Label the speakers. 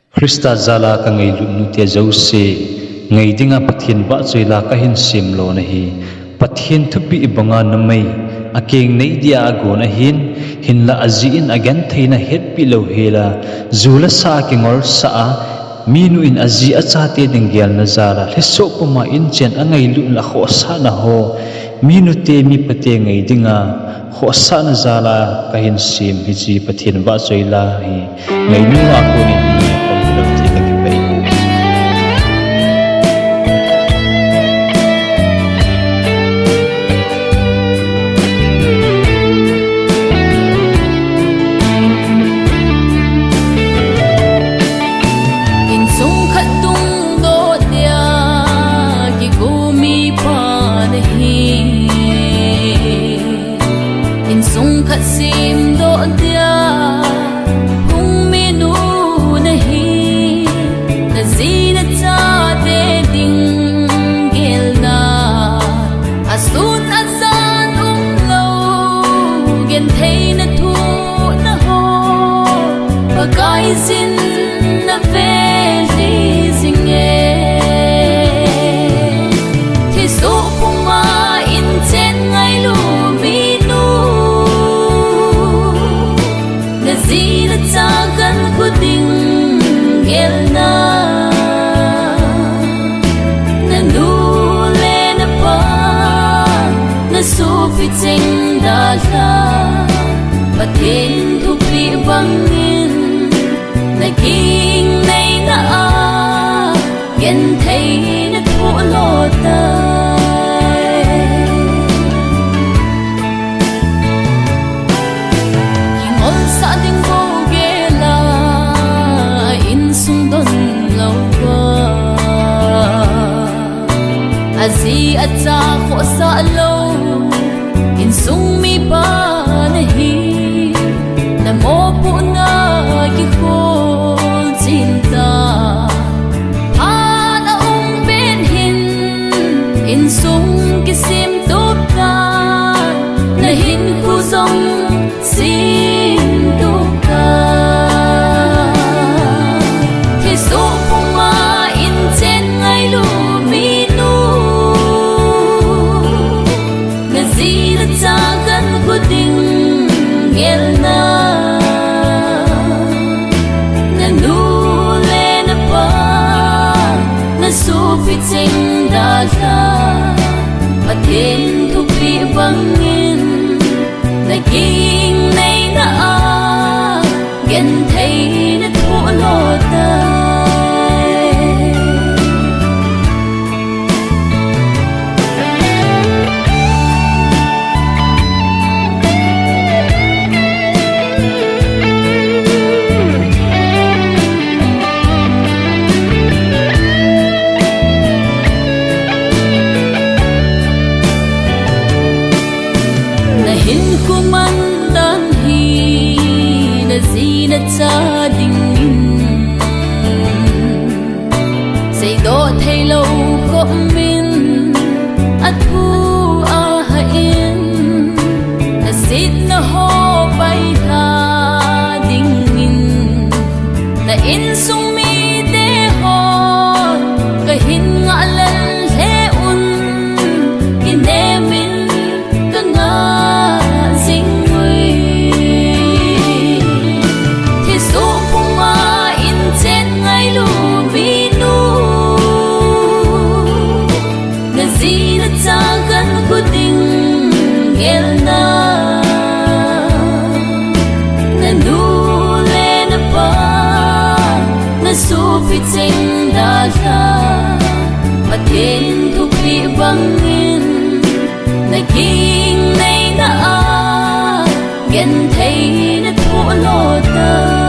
Speaker 1: Krista jalla angailut nute jose ngai dinga pathen vahchoi la ka hin simlo na hi pathen thupi ibanga namai akeng nei dia agona hin la aziin agan theina het pilo hela 𝘱𝘩𝘪𝘀 kingolsah minu in azi acha te ding gelna zara leso poma inchen angailut la 𝘨𝘀 na ho minu te mipa te ngai dinga 𝘨𝘀 na jalla ka hin sim hichi pathen vahchoi la hi Ngainu akon
Speaker 2: pathen thupi bangin naging nay na gen thei na thulo tay kingolsah ding gelna insungmite azi acha khosa lo insungmite nahi namo puna gikhol cinta hana ben hin insung kisim tupta na hinkho zong sim tupta thiso puma inchen angailut minu ngazila chagan kuding gelna pitching jalla pathen thupi bangin naging nay na gen thei na thulo tay cha ding say do thei lo khom min athu a hain na sit na ho pai tha ding na insungmite ho ka hin nga lal he un kinemin ka nga sing gelna nanu le na pa na su pitching jalla pathen thupi bangin naging nay na gen thei na thulo tay